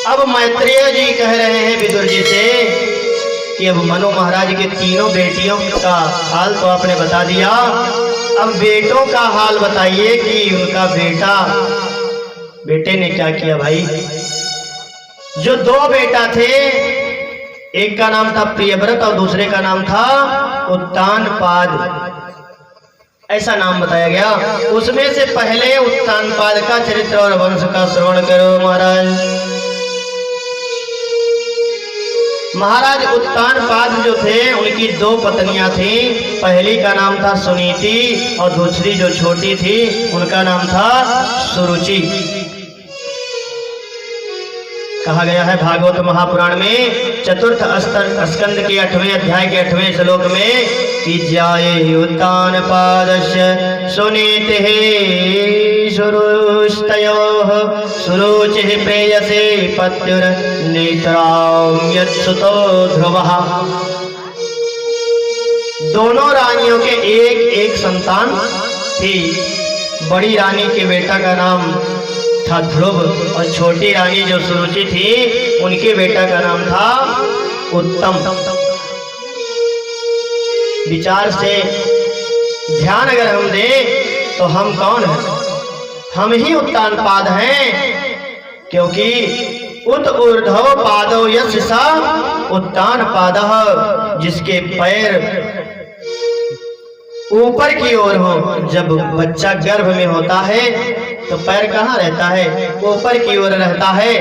अब मैत्रेय जी कह रहे हैं विदुर जी से कि अब मनु महाराज के तीनों बेटियों का हाल तो आपने बता दिया, अब बेटों का हाल बताइए कि उनका बेटे ने क्या किया। भाई जो दो बेटा थे, एक का नाम था प्रियव्रत और दूसरे का नाम था उत्तानपाद, ऐसा नाम बताया गया। उसमें से पहले उत्तानपाद का चरित्र और वंश का श्रवण करो महाराज। महाराज उत्तानपाद जो थे उनकी दो पत्नियां थी। पहली का नाम था सुनीति और दूसरी जो छोटी थी उनका नाम था सुरुचि। कहा गया है भागवत महापुराण में चतुर्थ स्कंद के 8वें अध्याय के 8वें श्लोक में कि जाये उत्तानपादस्य सुनीतिः सुरुष्टयोः सुरुचिः प्रेयसे पत्युर्नेत्राम्यत्सुतो ध्रुवः। दोनों रानियों के एक एक संतान थी। बड़ी रानी के बेटा का नाम था ध्रुव और छोटी रानी जो सुरुचि थी उनके बेटा का नाम था उत्तम। विचार से ध्यान अगर हम दें तो हम कौन हैं? हम ही उत्तानपाद हैं, क्योंकि उत ऊर्ध्व पादो यस्य स उत्तानपादः, जिसके पैर ऊपर की ओर हो। जब बच्चा गर्भ में होता है तो पैर कहाँ रहता है? ऊपर की ओर रहता है,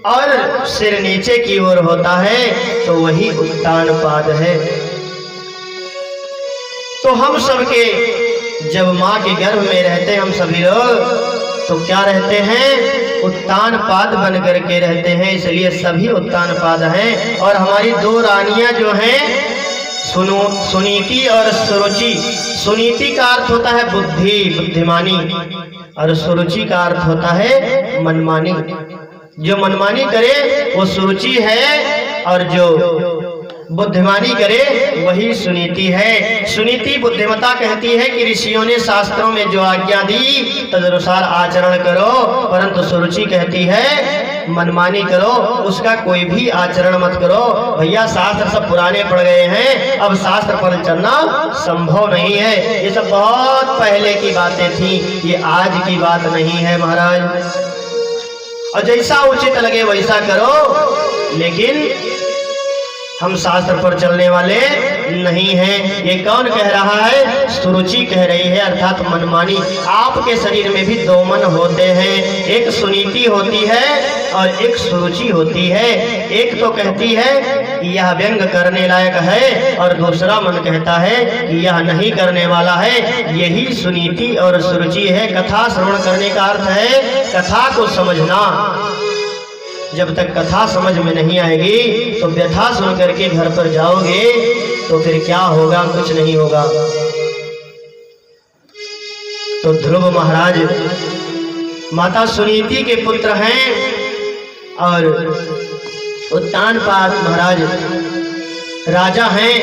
और सिर नीचे की ओर होता है, तो वही उत्तानपाद है। तो हम सबके जब माँ के गर्भ में रहते हैं हम सभी लोग, तो क्या रहते हैं? उत्तानपाद बन करके रहते हैं, इसलिए सभी उत्तानपाद हैं। और हमारी दो रानियां जो हैं सुनीति और सुरुचि। सुनीति का अर्थ होता है बुद्धिमानी, और सुरुचि का अर्थ होता है मनमानी। जो मनमानी करे वो सुरुचि है, और जो बुद्धिमानी करे वही सुनीति है। सुनीति बुद्धिमता कहती है कि ऋषियों ने शास्त्रों में जो आज्ञा दी तदनुसार आचरण करो, परंतु सुरुचि कहती है मनमानी करो, उसका कोई भी आचरण मत करो। भैया शास्त्र सब पुराने पड़ गए हैं, अब शास्त्र पर चलना संभव नहीं है। ये सब बहुत पहले की बातें थी, ये आज की बात नहीं है महाराज। और जैसा उचित लगे वैसा करो, लेकिन हम शास्त्र पर चलने वाले नहीं हैं। ये कौन कह रहा है? सुरुचि कह रही है, अर्थात मनमानी। आपके शरीर में भी दो मन होते हैं, एक सुनीति होती है और एक सुरुचि होती है। एक तो कहती है कि यह व्यंग करने लायक है, और दूसरा मन कहता है कि यह नहीं करने वाला है। यही सुनीति और सुरुचि है। कथा श्रवण करने का अर्थ है कथा को समझना। जब तक कथा समझ में नहीं आएगी तो व्यथा सुन करके घर पर जाओगे तो फिर क्या होगा? कुछ नहीं होगा। तो ध्रुव महाराज माता सुनीति के पुत्र हैं, और उत्तानपाद महाराज राजा हैं।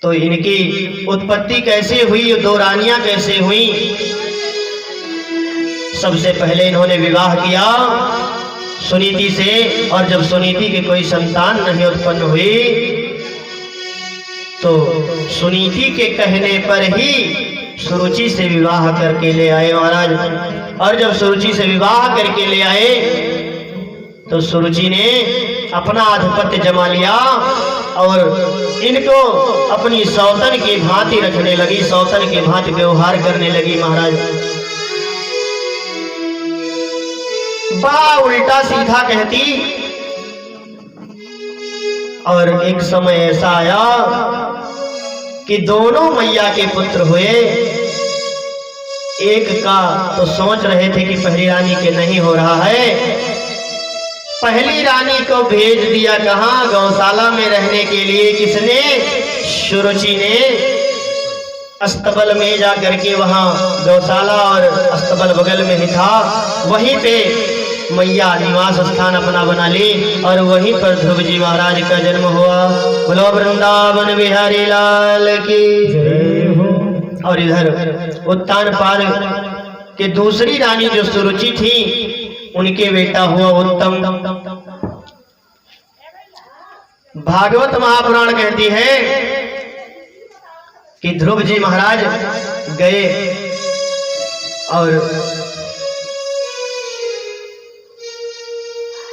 तो इनकी उत्पत्ति कैसे हुई? दो रानियां कैसे हुई? सबसे पहले इन्होंने विवाह किया सुनीति से, और जब सुनीति की कोई संतान नहीं उत्पन्न हुई तो सुनीति के कहने पर ही सुरुचि से विवाह करके ले आए महाराज। और जब सुरुचि से विवाह करके ले आए तो सुरुचि ने अपना आधिपत्य जमा लिया और इनको अपनी सौतन की भांति रखने लगी, सौतन की भांति व्यवहार करने लगी महाराज। बड़ा उल्टा सीधा कहती। और एक समय ऐसा आया कि दोनों मैया के पुत्र हुए। एक का तो सोच रहे थे कि पहली रानी के नहीं हो रहा है, पहली रानी को भेज दिया कहाँ? गौशाला में रहने के लिए। किसने? सुरुचि ने। अस्तबल में जा करके, वहां गौशाला और अस्तबल बगल में ही था, वहीं पे मैया निवास स्थान अपना बना ली, और वहीं पर ध्रुव जी महाराज का जन्म हुआ। बोलो वृंदावन बिहारी लाल की जय हो। और इधर उत्तानपाद के दूसरी रानी जो सुरुचि थी उनके बेटा हुआ उत्तम। भागवत महापुराण कहती है कि ध्रुव जी महाराज गए और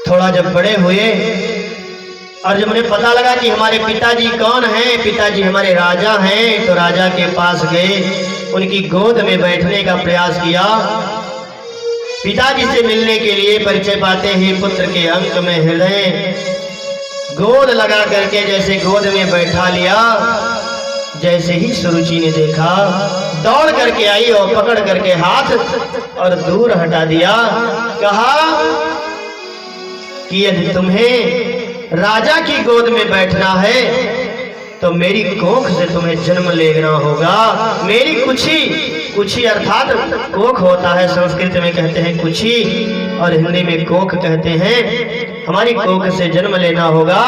थोड़ा जब बड़े हुए और जब उन्हें पता लगा कि हमारे पिताजी कौन हैं, पिताजी हमारे राजा हैं, तो राजा के पास गए, उनकी गोद में बैठने का प्रयास किया। पिताजी से मिलने के लिए परिचय पाते ही पुत्र के अंक में हृदय गोद लगा करके जैसे गोद में बैठा लिया। जैसे ही सुरुचि ने देखा, दौड़ करके आई और पकड़ करके हाथ और दूर हटा दिया। कहा कि यदि तुम्हें राजा की गोद में बैठना है तो मेरी कोख से तुम्हें जन्म लेना होगा। मेरी कुछी अर्थात कोख होता है, संस्कृत में कहते हैं कुछी और हिंदी में कोख कहते हैं। हमारी कोख से जन्म लेना होगा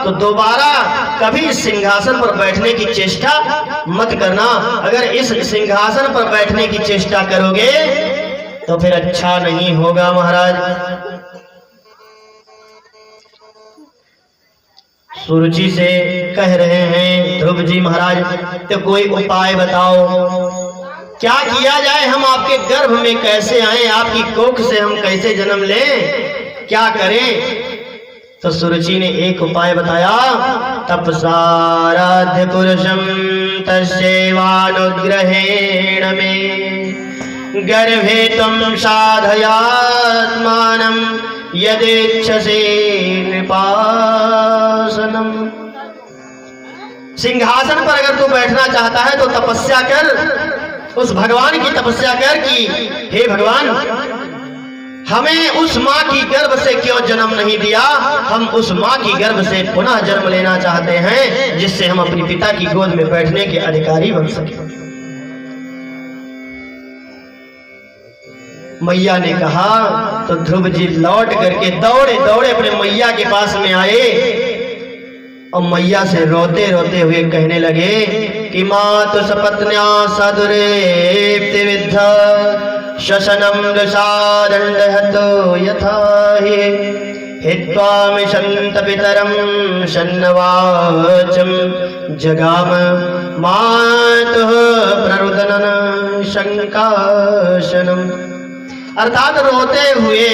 तो दोबारा कभी इस सिंहासन पर बैठने की चेष्टा मत करना। अगर इस सिंहासन पर बैठने की चेष्टा करोगे तो फिर अच्छा नहीं होगा महाराज। सुरुचि से कह रहे हैं ध्रुव जी महाराज, तो कोई उपाय बताओ, क्या किया जाए? हम आपके गर्भ में कैसे आए? आपकी कोख से हम कैसे जन्म लें? क्या करें? तो सुरुचि ने एक उपाय बताया। तपसाराध्य पुरुषम तस्यैवानुग्रहेण में गर्भे तुम साधयात्मानं यदेच्छसे नृपासनम। सिंहासन पर अगर तू बैठना चाहता है तो तपस्या कर, उस भगवान की तपस्या कर कि हे भगवान, हमें उस माँ की गर्भ से क्यों जन्म नहीं दिया? हम उस माँ की गर्भ से पुनः जन्म लेना चाहते हैं, जिससे हम अपने पिता की गोद में बैठने के अधिकारी बन सके। मैया ने कहा तो ध्रुव जी लौट करके दौड़े दौड़े अपने मैया के पास में आए और मैया से रोते रोते हुए कहने लगे कि मातु सपत्न्या सदुरेप्ति विद्ध शशनम दशादंडहतो यथा हि हित्वामि शंत पितरम शन्नवाचम जगाम मातुः प्ररुदनन शंकाशनम। अर्थात रोते हुए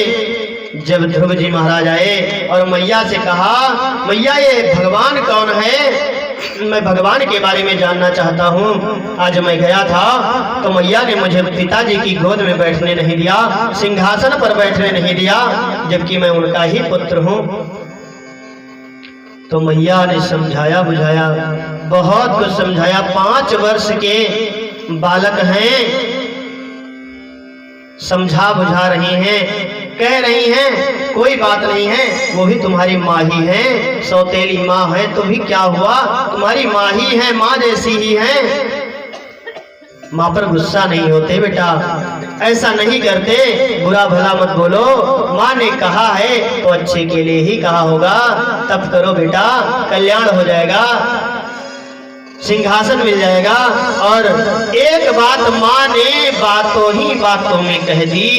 जब ध्रुव जी महाराज आए और मैया से कहा, मैया ये भगवान कौन है? मैं भगवान के बारे में जानना चाहता हूँ। आज मैं गया था तो मैया ने मुझे पिताजी की गोद में बैठने नहीं दिया, सिंहासन पर बैठने नहीं दिया, जबकि मैं उनका ही पुत्र हूँ। तो मैया ने समझाया बुझाया, बहुत कुछ समझाया। 5 वर्ष के बालक हैं, समझा बुझा रही हैं, कह रही हैं कोई बात नहीं है, वो भी तुम्हारी माँ ही है, सौतेली माँ है तो भी क्या हुआ, तुम्हारी माँ ही है, माँ जैसी ही है। माँ पर गुस्सा नहीं होते बेटा, ऐसा नहीं करते, बुरा भला मत बोलो। माँ ने कहा है तो अच्छे के लिए ही कहा होगा, तब करो बेटा, कल्याण हो जाएगा, सिंहासन मिल जाएगा। और एक बात माँ ने बातों ही बातों में कह दी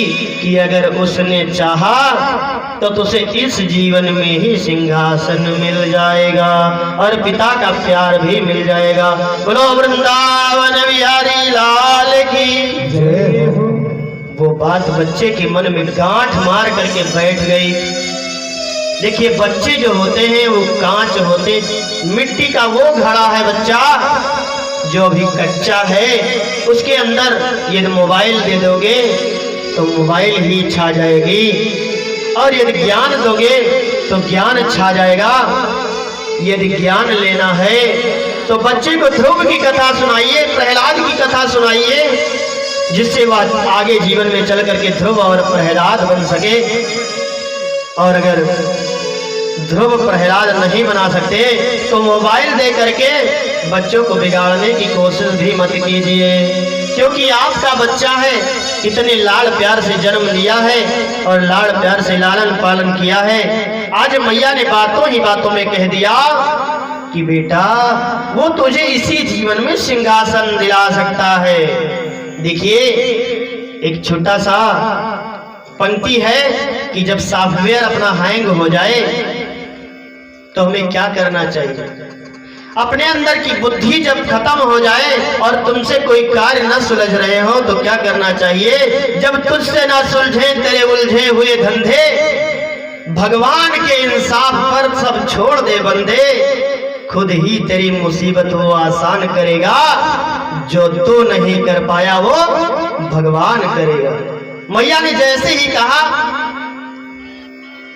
कि अगर उसने चाहा तो तुझे इस जीवन में ही सिंहासन मिल जाएगा और पिता का प्यार भी मिल जाएगा। बोलो वृंदावन बिहारी लाल की जय। वो बात बच्चे के मन में गांठ मार करके बैठ गई। देखिए बच्चे जो होते हैं वो कांच होते, मिट्टी का वो घड़ा है बच्चा जो अभी कच्चा है, उसके अंदर यदि मोबाइल दे दोगे तो मोबाइल ही छा जाएगी, और यदि ज्ञान दोगे तो ज्ञान छा जाएगा। यदि ज्ञान लेना है तो बच्चे को ध्रुव की कथा सुनाइए, प्रहलाद की कथा सुनाइए, जिससे वह आगे जीवन में चल करके ध्रुव और प्रहलाद बन सके। और अगर ध्रुव प्रहलाद नहीं बना सकते तो मोबाइल दे करके बच्चों को बिगाड़ने की कोशिश भी मत कीजिए, क्योंकि आपका बच्चा है, इतने लाड़ प्यार से जन्म लिया है और लाड़ प्यार से लालन पालन किया है। आज मैया ने बातों ही बातों में कह दिया कि बेटा वो तुझे इसी जीवन में सिंहासन दिला सकता है। देखिए एक छोटा सा पंक्ति है कि जब सॉफ्टवेयर अपना हैंग हो जाए तो हमें क्या करना चाहिए। अपने अंदर की बुद्धि जब खत्म हो जाए और तुमसे कोई कार्य न सुलझ रहे हो तो क्या करना चाहिए। जब तुझसे ना सुलझे तेरे उलझे हुए धंधे, भगवान के इंसाफ पर सब छोड़ दे बंदे, खुद ही तेरी मुसीबत वो आसान करेगा, जो तू नहीं कर पाया वो भगवान करेगा। मैया ने जैसे ही कहा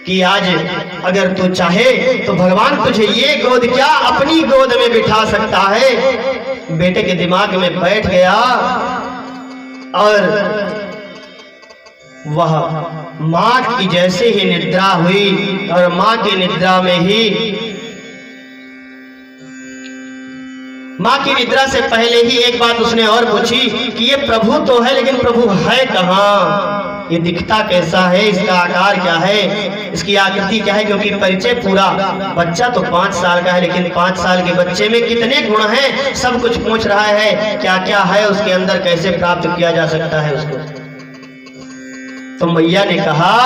कि आज अगर तू चाहे तो भगवान तुझे ये गोद क्या अपनी गोद में बिठा सकता है। बेटे के दिमाग में बैठ गया और वह मां की जैसे ही निद्रा हुई और मां की निद्रा में ही, मां की निद्रा से पहले ही एक बात उसने और पूछी कि ये प्रभु तो है लेकिन प्रभु है कहाँ, ये दिखता कैसा है, इसका आकार क्या है, इसकी आकृति क्या है। क्योंकि परिचय पूरा, बच्चा तो 5 साल का है लेकिन 5 साल के बच्चे में कितने गुण हैं सब कुछ पूछ रहा है, क्या क्या है उसके अंदर, कैसे प्राप्त किया जा सकता है उसको। तो मैया ने कहा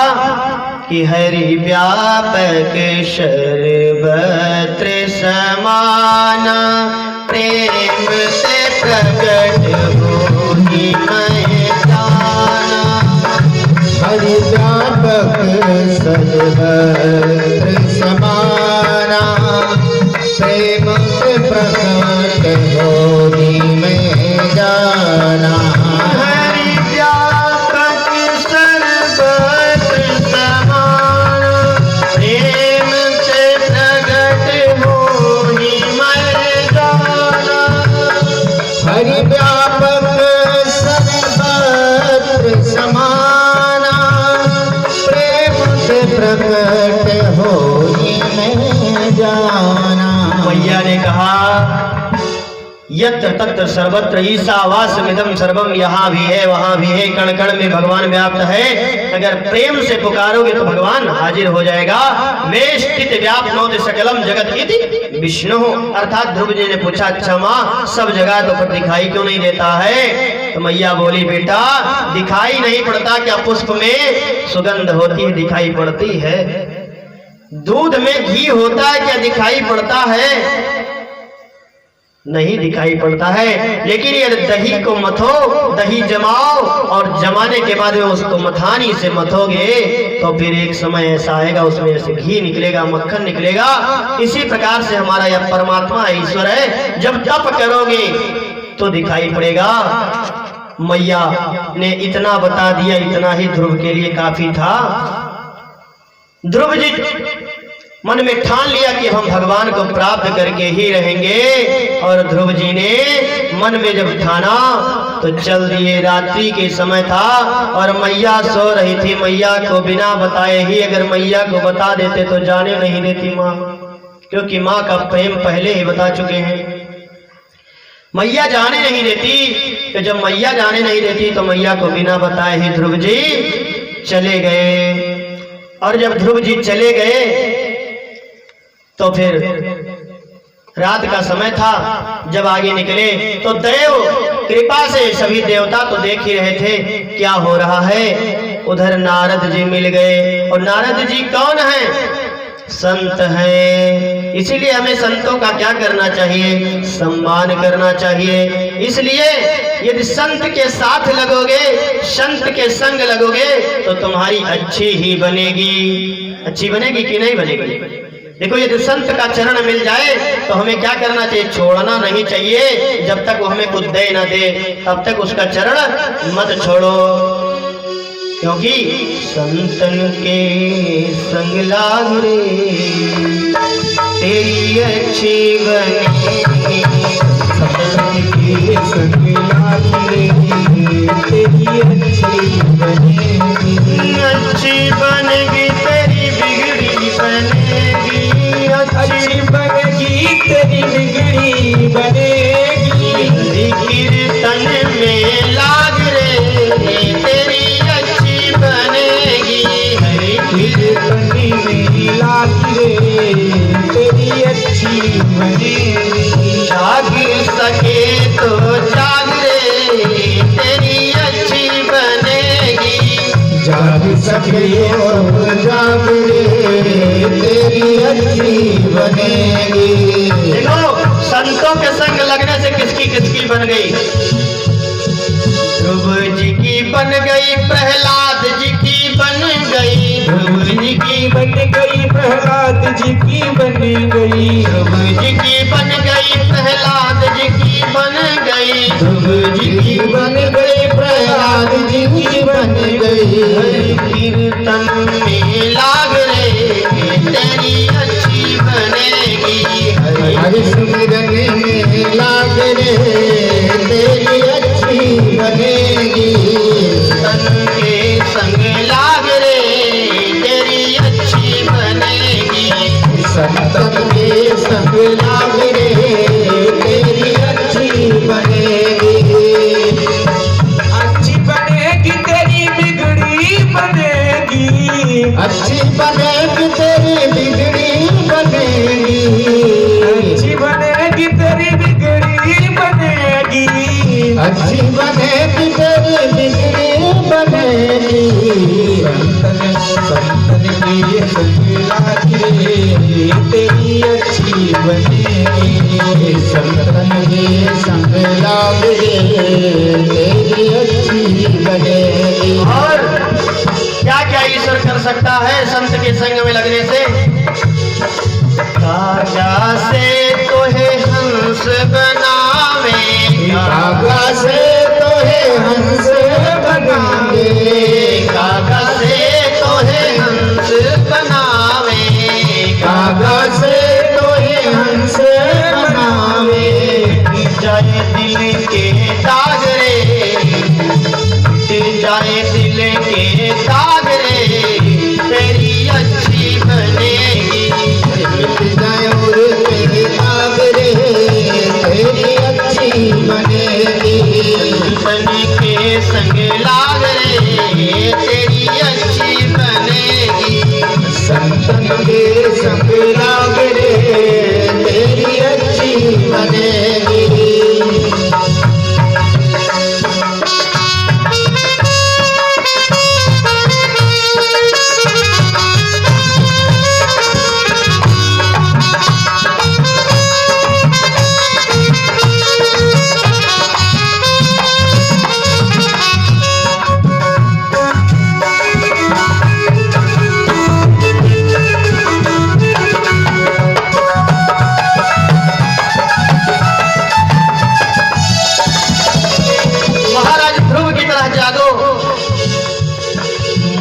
कि हरि व्यापक सर्वत्र समाना, प्रेम से प्रकट होहि मैं जाना। हरि व्यापक सर्वत्र समाना, प्रेम से प्रकट होहि मैं जाना। हरि व्यापक सर्वत्र समाना, प्रेम से प्रकट होहि मैं जाना। हरि व्यापक सर्वत्र समाना, प्रेम से प्रकट होहि मैं जाना। मैया ने कहा यत्र तत्र सर्वत्र ईशावास्यमिदं सर्वम, यहाँ भी है वहाँ भी है, कण कण में भगवान व्याप्त है। अगर प्रेम से पुकारोगे तो भगवान हाजिर हो जाएगा। वेष्टित व्याप्नोति सकलम जगत इति विष्णु, अर्थात ध्रुव जी ने पूछा अच्छा माँ सब जगह तो पर दिखाई क्यों नहीं देता है। तो मैया बोली बेटा दिखाई नहीं पड़ता क्या, पुष्प में सुगंध होती है दिखाई पड़ती है, दूध में घी होता है क्या दिखाई पड़ता है, नहीं दिखाई पड़ता है। लेकिन यदि दही को मथो, दही जमाओ और जमाने के बाद में उसको मथानी से मथोगे तो फिर एक समय ऐसा आएगा उसमें से घी निकलेगा, मक्खन निकलेगा। इसी प्रकार से हमारा यह परमात्मा ईश्वर है, जब तप करोगे तो दिखाई पड़ेगा। मैया ने इतना बता दिया, इतना ही ध्रुव के लिए काफी था। ध्रुव जी मन में ठान लिया कि हम भगवान को प्राप्त करके ही रहेंगे। और ध्रुव जी ने मन में जब ठाना तो चल दिए। रात्रि के समय था और मैया सो रही थी। मैया को बिना बताए ही, अगर मैया को बता देते तो जाने नहीं देती माँ, क्योंकि माँ का प्रेम पहले ही बता चुके हैं। मैया जाने नहीं देती, तो जब मैया जाने नहीं देती तो मैया को बिना बताए ही ध्रुव जी चले गए। और जब ध्रुव जी चले गए तो फिर रात का समय था। जब आगे निकले तो देव कृपा से सभी देवता तो देख ही रहे थे क्या हो रहा है। उधर नारद जी मिल गए। और नारद जी कौन है? संत हैं। इसीलिए हमें संतों का क्या करना चाहिए? सम्मान करना चाहिए। इसलिए यदि संत के साथ लगोगे, संत के संग लगोगे तो तुम्हारी अच्छी ही बनेगी। अच्छी बनेगी कि नहीं बनेगी? देखो यदि संत का चरण मिल जाए तो हमें क्या करना चाहिए? छोड़ना नहीं चाहिए। जब तक वो हमें कुछ दे ना दे तब तक उसका चरण मत छोड़ो, क्योंकि संतन के संग लाग रे तेरी अच्छी बनेगी। संतन के संग लाग रे तेरी अच्छी बनेगी। अच्छी बनेगी तेरी बिगड़ी बनेगी। अच्छी बनेगी तेरी बिगड़ी बनेगी। हरि कीर्तन में लाग रे तेरी अच्छी बनेगी। हरि कीर्तन में लाग रे तेरी अच्छी बनेगी। जाग सके तो जाग रे तेरी अच्छी बनेगी। जाग सखियों जाग रे तेरी अच्छी बनेगी। देखो संतों के संग लगने से किसकी किसकी बन गई? ध्रुव जी की बन गई, प्रहलाद जी की बन गई। ध्रुव जी की बन गई, प्रहलाद जी की बन गई। ध्रुव जी की बन गई, प्रहलाद जी की बन गई। ध्रुव जी की बन गई, प्रहलाद जी की बन गई। हरि कीर्तन में लाग रे तेरी अच्छी बनेगी। हरि सिमरन में लाग रे तेरी अच्छी बनेगी। तन के संग लाग रे तेरी अच्छी बनेगी। संतन के संग लाग रे तेरी अच्छी बनेगी। अच्छी बनेगी तेरी बिगड़ी बनेगी। अच्छी बनेगी तेरी बिगड़ी बनेगी। अच्छी बनेगी तेरी बिगड़ी बनेगी। अच्छी बनेगी तेरी बिगड़ी बनेगी। संतन की संग लाग रे तेरी अच्छी बनेगी। संतन के संग लाग रे तेरी अच्छी बनेगी। और क्या क्या ईश्वर कर सकता है संत के संग में लगने से? कागा से तोहे हंस बनावे, कागा से तोहे हंस बनावे। कागा से तोहे हंस बनावे। कागा से तोहे हंस बनावे। जाए दिल के दाग रे, जाए दिल के दाग रे तेरी अच्छी बनेगी। और तेरे दाग रे तेरी अच्छी बनेगी। तन के संग लाग रे तेरी अच्छी बनेगी। संतन के संग लाग रे तेरी अच्छी बनेगी।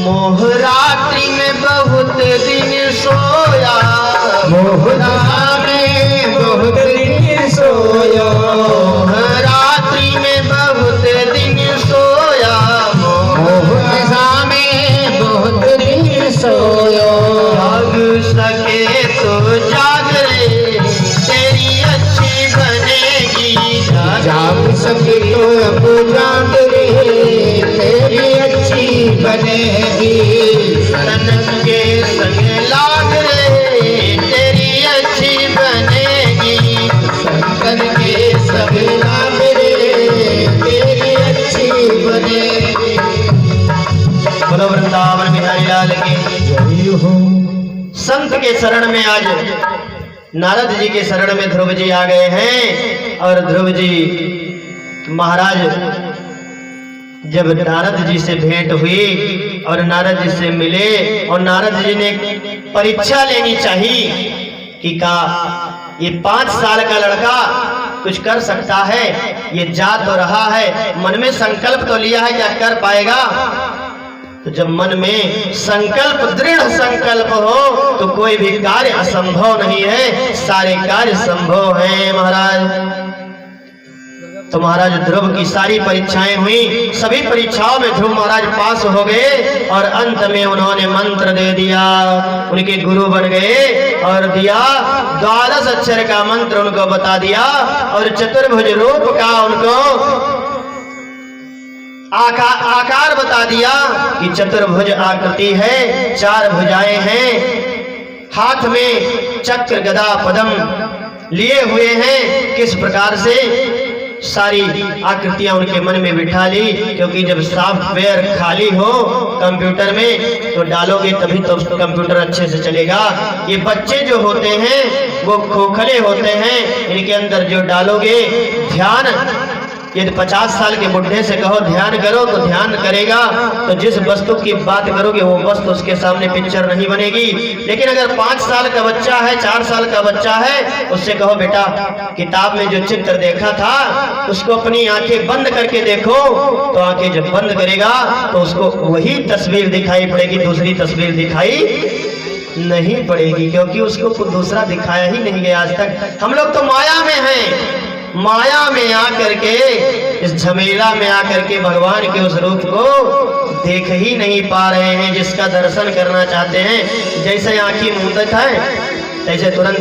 मोहरात्रि में बहुत दिन सोया, मोहरा में बहुत दिन सोया। मोहरात्रि में बहुत दिन सोया। मोहरा में बहुत दिन सोया। जाग सके तो जाग रे तेरी अच्छी बनेगी। जाग सके तो अब जाग रे तेरी अच्छी बनेगी। तन के संग लाग रे तेरी अच्छी बनेगी। संतन के सब लाग रे तेरी अच्छी बनेगी। बोलो वृंदावन बिहारी लाल की जय हो। संत के शरण में आज नारद जी के शरण में ध्रुव जी आ गए हैं। और ध्रुव जी महाराज जब नारद जी से भेंट हुई और नारद जी से मिले और नारद जी ने परीक्षा लेनी चाहिए कि का ये 5 साल का लड़का कुछ कर सकता है, ये जा तो रहा है, मन में संकल्प तो लिया है, क्या कर पाएगा? तो जब मन में संकल्प, दृढ़ संकल्प हो तो कोई भी कार्य असंभव नहीं है, सारे कार्य संभव हैं महाराज। तो महाराज ध्रुव की सारी परीक्षाएं हुई, सभी परीक्षाओं में ध्रुव महाराज पास हो गए और अंत में उन्होंने मंत्र दे दिया, उनके गुरु बन गए और दिया 12 अक्षर का मंत्र उनको बता दिया और चतुर्भुज रूप का उनको आकार बता दिया कि चतुर्भुज आकृति है, 4 भुजाएं हैं, हाथ में चक्र गदा पद्म लिए हुए हैं। किस प्रकार से सारी आकृतियां उनके मन में बिठा ली, क्योंकि जब सॉफ्टवेयर खाली हो कंप्यूटर में तो डालोगे तभी तो कंप्यूटर अच्छे से चलेगा। ये बच्चे जो होते हैं वो खोखले होते हैं, इनके अंदर जो डालोगे ध्यान, यदि 50 साल के बुढ़े से कहो ध्यान करो तो ध्यान करेगा, तो जिस वस्तु की बात करोगे वो वस्तु उसके सामने पिक्चर नहीं बनेगी। लेकिन अगर 5 साल का बच्चा है, 4 साल का बच्चा है, उससे कहो बेटा किताब में जो चित्र देखा था उसको अपनी आंखें बंद करके देखो, तो आंखें जब बंद करेगा तो उसको वही तस्वीर दिखाई पड़ेगी, दूसरी तस्वीर दिखाई नहीं पड़ेगी, क्योंकि उसको कुछ दूसरा दिखाया ही नहीं गया आज तक। हम लोग तो माया में हैं, माया में आकर के, इस झमेला में आकर के भगवान के उस रूप को देख ही नहीं पा रहे हैं, जिसका दर्शन करना चाहते हैं। जैसे आंखें मूंदत है तैसे तुरंत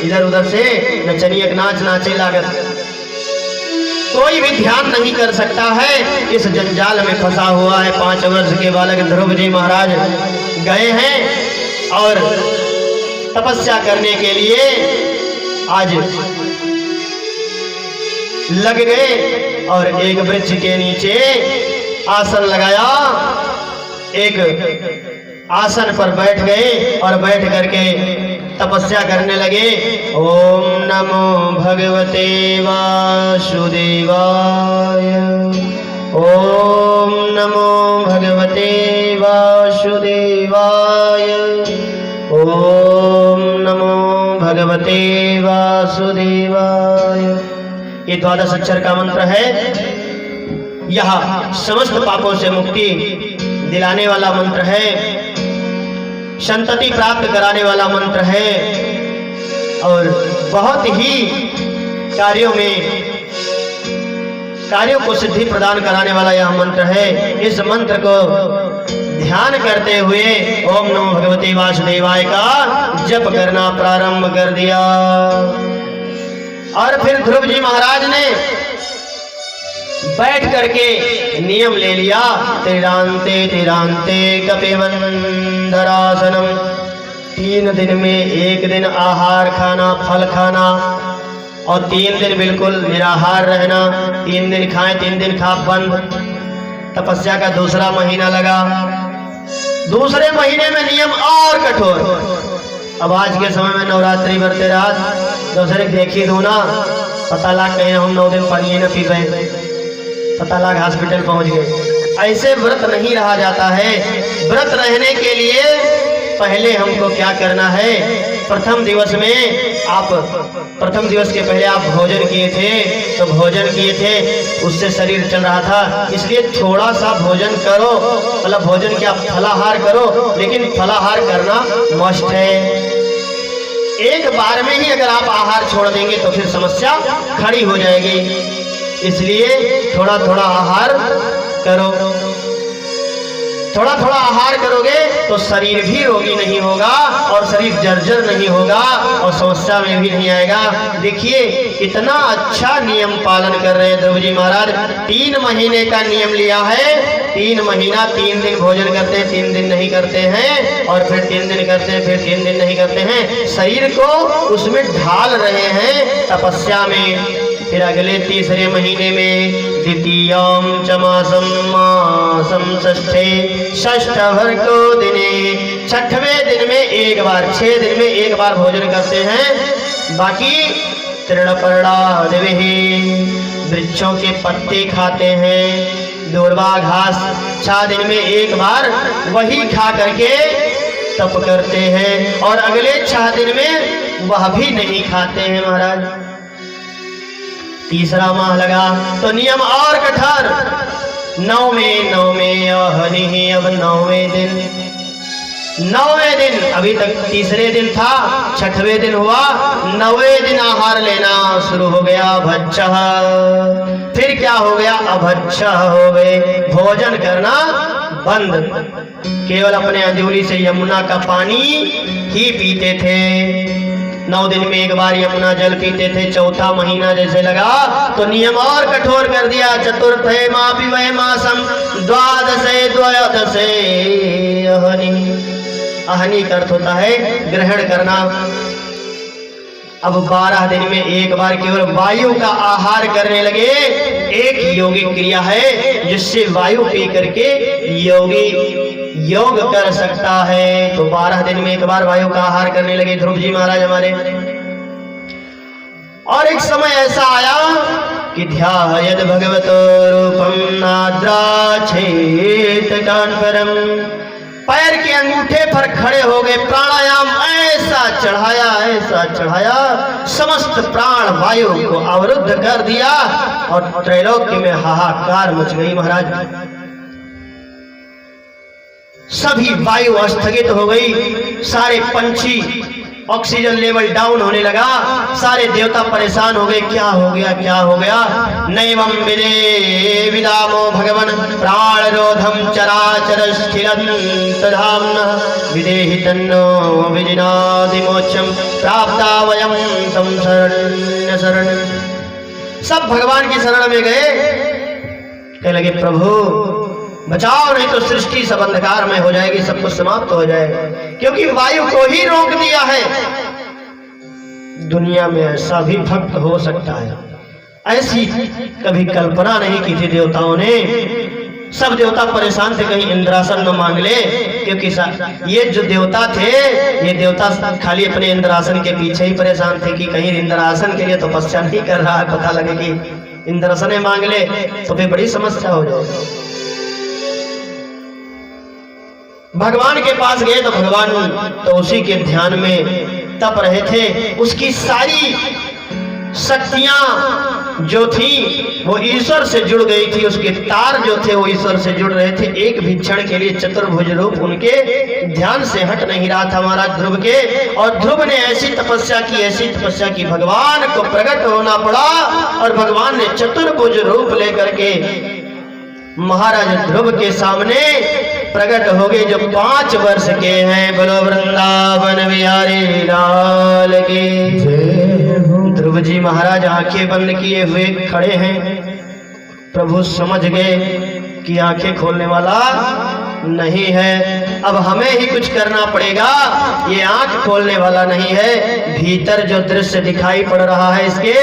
इधर उधर से नचनियक नाच नाचे लागत, कोई भी ध्यान नहीं कर सकता है, इस जंजाल में फंसा हुआ है। 5 वर्ष के बालक ध्रुव जी महाराज गए हैं और तपस्या करने के लिए आज लग गए और एक वृक्ष के नीचे आसन लगाया, एक आसन पर बैठ गए और बैठ करके तपस्या करने लगे। ओम नमो भगवते वासुदेवाय, ओम नमो भगवते वासुदेवाय, ओम नमो भगवते वासुदेवाय। ये 12 अक्षर का मंत्र है। यह समस्त पापों से मुक्ति दिलाने वाला मंत्र है, संतति प्राप्त कराने वाला मंत्र है और बहुत ही कार्यों को सिद्धि प्रदान कराने वाला यह मंत्र है। इस मंत्र को ध्यान करते हुए ओम नमो भगवते वासुदेवाय का जप करना प्रारंभ कर दिया। और फिर ध्रुव जी महाराज ने बैठ करके नियम ले लिया, तिरांते तिरांते कपिवंदरासनम। 3 दिन में 1 दिन आहार खाना, फल खाना, और 3 दिन बिल्कुल निराहार रहना। 3 दिन खाएं, 3 दिन खा बंद। तपस्या का दूसरा महीना लगा, दूसरे महीने में नियम और कठोर। अब आज के समय में नवरात्रि बरते रात दूसरे देखी दो ना, पता लग कहीं हम 9 दिन पानी न पी गए, पता लग हॉस्पिटल पहुंच गए। ऐसे व्रत नहीं रहा जाता है। व्रत रहने के लिए पहले हमको क्या करना है? प्रथम दिवस के पहले आप भोजन किए थे, तो भोजन किए थे उससे शरीर चल रहा था, इसलिए थोड़ा सा भोजन करो, मतलब भोजन क्या फलाहार करो, लेकिन फलाहार करना मस्ट है। एक बार में ही अगर आप आहार छोड़ देंगे तो फिर समस्या खड़ी हो जाएगी, इसलिए थोड़ा थोड़ा आहार करो। थोड़ा थोड़ा आहार करोगे तो शरीर भी रोगी नहीं होगा और शरीर जर्जर नहीं होगा और समस्या में भी नहीं आएगा। देखिए कितना अच्छा नियम पालन कर रहे हैं ध्रुव जी महाराज। 3 महीने का नियम लिया है। 3 महीना 3 दिन भोजन करते हैं, 3 दिन नहीं करते हैं, और फिर 3 दिन करते हैं, फिर 3 दिन नहीं करते हैं। शरीर को उसमें ढाल रहे हैं तपस्या में। फिर अगले तीसरे महीने में द्वितीयम च मासम षष्ठभर्गो दिने, 6वें दिन में एक बार, 6 दिन में एक बार भोजन करते हैं। बाकी तृणपर्णादिभिः, वृक्षों के पत्ते खाते हैं, दूर्वा घास 6 दिन में एक बार वही खा करके तप करते हैं, और अगले 6 दिन में वह भी नहीं खाते हैं महाराज। तीसरा माह लगा तो नियम और कठोर। 9वें अहनि, अब 9वें दिन, अभी तक तीसरे दिन था, 6वें दिन हुआ, 9वें दिन आहार लेना शुरू हो गया। भच्छः, फिर क्या हो गया? अभच्छः हो गए, भोजन करना बंद, केवल अपने अंजूरी से यमुना का पानी ही पीते थे। 9 दिन में एक बार यमुना जल पीते थे। 4था महीना जैसे लगा तो नियम और कठोर कर दिया। चतुर्थे मापि वै मासम, द्वादशे अहनि। अहनि का अर्थ होता है ग्रहण करना। अब 12 दिन में एक बार केवल वायु का आहार करने लगे। एक योगिक क्रिया है जिससे वायु पी करके योगी योग कर सकता है। तो 12 दिन में एक बार वायु का आहार करने लगे ध्रुव जी महाराज हमारे। और एक समय ऐसा आया कि ध्यायत भगवतो रूपम नाद्राच्छेत कान्फरम, पैर के अंगूठे पर खड़े हो गए, प्राणायाम ऐसा चढ़ाया, समस्त प्राण वायु को अवरुद्ध कर दिया और त्रैलोक्य में हाहाकार मच गई महाराज। सभी वायु स्थगित हो गई, सारे पंछी ऑक्सीजन लेवल डाउन होने लगा, सारे देवता परेशान हो गए। क्या हो गया? नैवं विदे विदामो भगवन प्राण रोधम चराचर स्थिरंतधाम्नः विदेहि तन्नो विजिनादि मोक्षम प्राप्ता वयं तम शरण। सब भगवान की शरण में गए, कहने लगे प्रभु बचाओ, नहीं तो सृष्टि सब अंधकार में हो जाएगी, सब कुछ समाप्त हो जाएगा, क्योंकि वायु को ही रोक दिया है। दुनिया में ऐसा भी भक्त हो सकता है, ऐसी कभी कल्पना नहीं की थी देवताओं ने। सब देवता परेशान थे कहीं इंद्रासन न मांग ले, क्योंकि ये जो देवता थे, ये देवता खाली अपने इंद्रासन के पीछे ही परेशान थे कि कहीं इंद्रासन के लिए तपस्या नहीं कर रहा है, पता लगे कि इंद्रासन मांग ले तो फिर बड़ी समस्या हो जाएगी। भगवान के पास गए तो भगवान तो उसी के ध्यान में तप रहे थे। उसकी सारी शक्तियां जो थी वो ईश्वर से जुड़ गई थी, उसके तार जो थे वो ईश्वर से जुड़ रहे थे। एक भी क्षण के लिए चतुर्भुज रूप उनके ध्यान से हट नहीं रहा था महाराज ध्रुव के। और ध्रुव ने ऐसी तपस्या की भगवान को प्रकट होना पड़ा और भगवान ने चतुर्भुज रूप लेकर के महाराज ध्रुव के सामने प्रकट हो गए, जो 5 वर्ष के हैं। बोलो वृंदावन बिहारी लाल की। ध्रुव जी महाराज आंखें बंद किए हुए खड़े हैं। प्रभु समझ गए कि आंखें खोलने वाला नहीं है, अब हमें ही कुछ करना पड़ेगा। ये आंख खोलने वाला नहीं है, भीतर जो दृश्य दिखाई पड़ रहा है इसके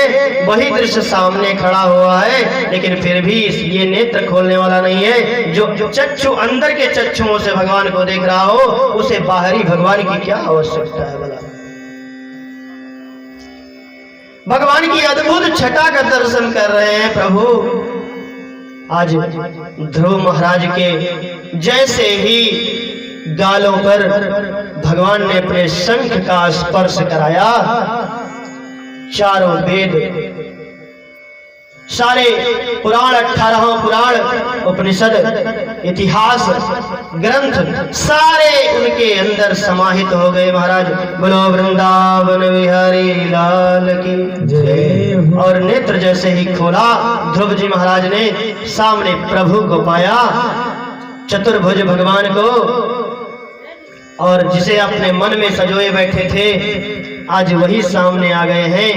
वही दृश्य सामने खड़ा हुआ है, लेकिन फिर भी ये नेत्र खोलने वाला नहीं है। जो चक्षु अंदर के चक्षुओं से भगवान को देख रहा हो, उसे बाहरी भगवान की क्या आवश्यकता है भला। भगवान की अद्भुत छटा का दर्शन कर रहे हैं प्रभु। आज ध्रुव महाराज के जैसे ही गालों पर भगवान ने अपने शंख का स्पर्श कराया, चारों वेद, सारे पुराण, 18 पुराण, उपनिषद, इतिहास ग्रंथ सारे उनके अंदर समाहित हो गए महाराज। बोलो वृंदावन बिहारी लाल की जय। और नेत्र जैसे ही खोला, ध्रुव जी महाराज ने सामने प्रभु को पाया, चतुर्भुज भगवान को, और जिसे अपने मन में सजोए बैठे थे आज वही सामने आ गए हैं।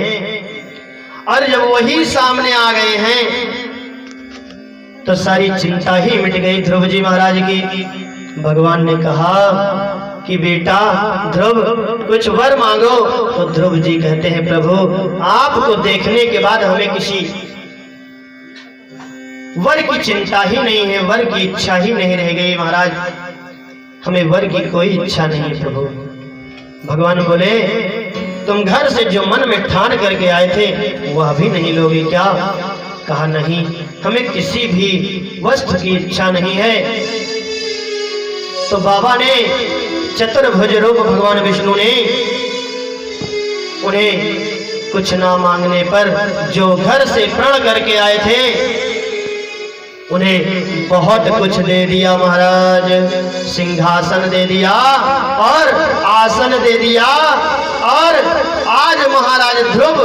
और जब वही सामने आ गए हैं तो सारी चिंता ही मिट गई ध्रुव जी महाराज की। भगवान ने कहा कि बेटा ध्रुव कुछ वर मांगो। तो ध्रुव जी कहते हैं प्रभु आपको देखने के बाद हमें किसी वर की चिंता ही नहीं है, वर की इच्छा ही नहीं रह गई महाराज, हमें वर की कोई इच्छा नहीं प्रभु। भगवान बोले तुम घर से जो मन में ठान करके आए थे वह भी नहीं लोगे क्या? कहा नहीं, हमें किसी भी वस्तु की इच्छा नहीं है। तो बाबा ने चतुर्भुज रूप भगवान विष्णु ने उन्हें कुछ ना मांगने पर जो घर से प्रण करके आए थे उन्हें बहुत कुछ दे दिया महाराज। सिंहासन दे दिया और आसन दे दिया। और आज महाराज ध्रुव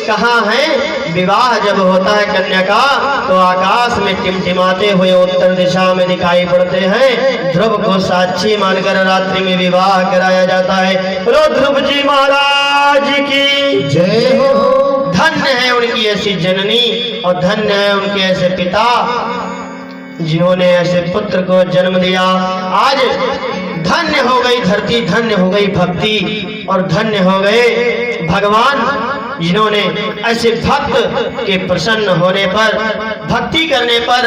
कहाँ हैं? विवाह जब होता है कन्या का तो आकाश में टिमटिमाते हुए उत्तर दिशा में दिखाई पड़ते हैं। ध्रुव को साक्षी मानकर रात्रि में विवाह कराया जाता है। बोलो ध्रुव जी महाराज की जय हो। धन्य है उनकी ऐसी जननी और धन्य है उनके ऐसे पिता जिन्होंने ऐसे पुत्र को जन्म दिया। आज धन्य हो गई धरती, धन्य हो गई भक्ति और धन्य हो गए भगवान जिन्होंने ऐसे भक्त के प्रसन्न होने पर, भक्ति करने पर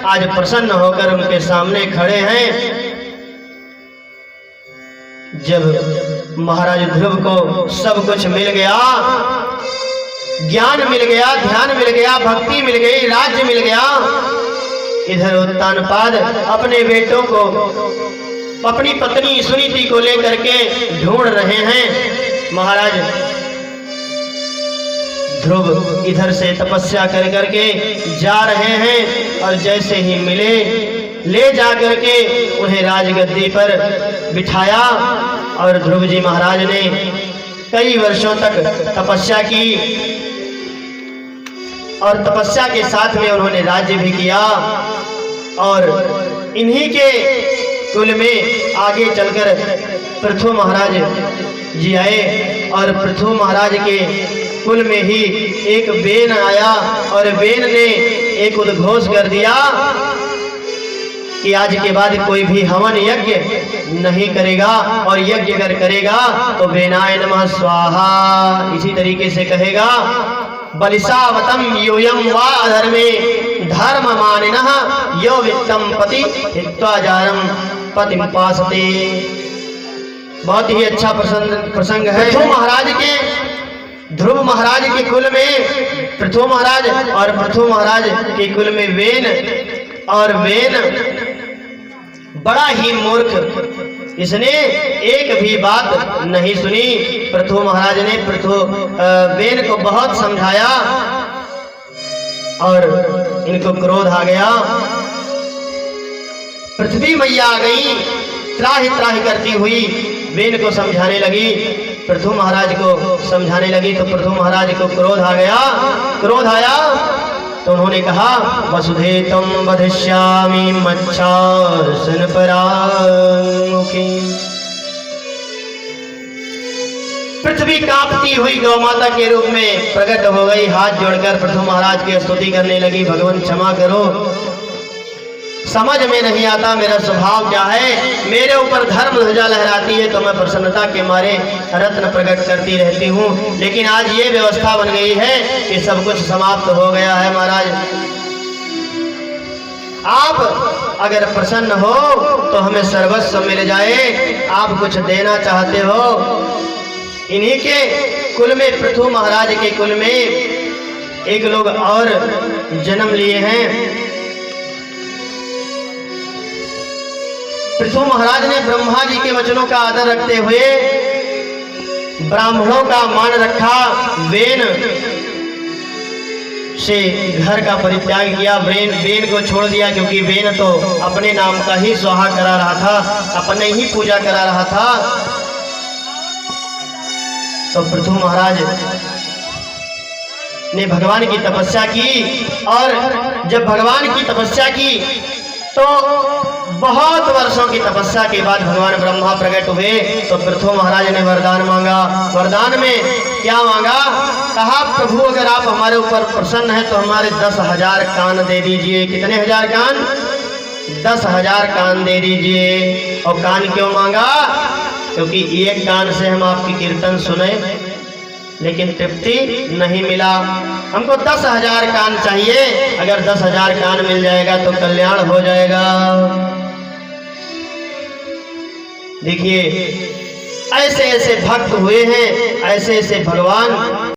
आज प्रसन्न होकर उनके सामने खड़े हैं। जब महाराज ध्रुव को सब कुछ मिल गया, ज्ञान मिल गया, ध्यान मिल गया, भक्ति मिल गई, राज्य मिल गया, इधर उत्तानपाद अपने बेटों को, अपनी पत्नी सुनीति को लेकर के ढूंढ रहे हैं। महाराज ध्रुव इधर से तपस्या कर करके जा रहे हैं और जैसे ही मिले, ले जाकर के उन्हें राजगद्दी पर बिठाया और ध्रुव जी महाराज ने कई वर्षों तक तपस्या की और तपस्या के साथ में उन्होंने राज्य भी किया। और इन्हीं के कुल में आगे चलकर पृथु महाराज जी आए और पृथु महाराज के कुल में ही एक बेन आया और बेन ने एक उद्घोष कर दिया कि आज के बाद कोई भी हवन यज्ञ नहीं करेगा, और यज्ञ अगर करेगा तो बेनाय नमः स्वाहा, इसी तरीके से कहेगा। बलिसावतम यूयम वा अधर्मे धर्म मानिनः यो वित्तम पति हित्वा जारम पतिम पासते। बहुत ही अच्छा प्रसंग है। पृथु महाराज के, ध्रुव महाराज के कुल में पृथु महाराज और पृथु महाराज के कुल में वेन, और वेन बड़ा ही मूर्ख, इसने एक भी बात नहीं सुनी। पृथु महाराज ने वेन को बहुत समझाया और इनको क्रोध आ गया। पृथ्वी मैया आ गई, त्राहि त्राहि करती हुई वेन को समझाने लगी, पृथु महाराज को समझाने लगी, तो पृथु महाराज को क्रोध आ गया। क्रोध आया तो उन्होंने कहा वसुधे तम वधिष्यामि मच्छासन परामुखी। पृथ्वी कांपती हुई गौ माता के रूप में प्रकट हो गई, हाथ जोड़कर पृथु महाराज की स्तुति करने लगी, भगवान क्षमा करो, समझ में नहीं आता मेरा स्वभाव क्या है, मेरे ऊपर धर्म ध्वजा लहराती है तो मैं प्रसन्नता के मारे रत्न प्रकट करती रहती हूँ, लेकिन आज ये व्यवस्था बन गई है कि सब कुछ समाप्त हो गया है। महाराज आप अगर प्रसन्न हो तो हमें सर्वस्व मिल जाए, आप कुछ देना चाहते हो। इन्हीं के कुल में, पृथु महाराज के कुल में एक लोग और जन्म लिए हैं। पृथु महाराज ने ब्रह्मा जी के वचनों का आदर रखते हुए ब्राह्मणों का मान रखा, वेन से घर का परित्याग किया, वेन को छोड़ दिया, क्योंकि वेन तो अपने नाम का ही स्वाहा करा रहा था, अपने ही पूजा करा रहा था। तो पृथु महाराज ने भगवान की तपस्या की, और जब भगवान की तपस्या की तो बहुत वर्षों की तपस्या के बाद भगवान ब्रह्मा प्रकट हुए। तो पृथु महाराज ने वरदान मांगा। वरदान में क्या मांगा? कहा प्रभु अगर आप हमारे ऊपर प्रसन्न हैं तो हमारे 10,000 कान दे दीजिए। कितने हजार कान? 10,000 कान दे दीजिए। और कान क्यों मांगा? क्योंकि एक कान से हम आपकी कीर्तन सुने लेकिन तृप्ति नहीं मिला, हमको 10,000 कान चाहिए। अगर 10,000 कान मिल जाएगा तो कल्याण हो जाएगा। देखिए ऐसे ऐसे भक्त हुए हैं, ऐसे ऐसे भगवान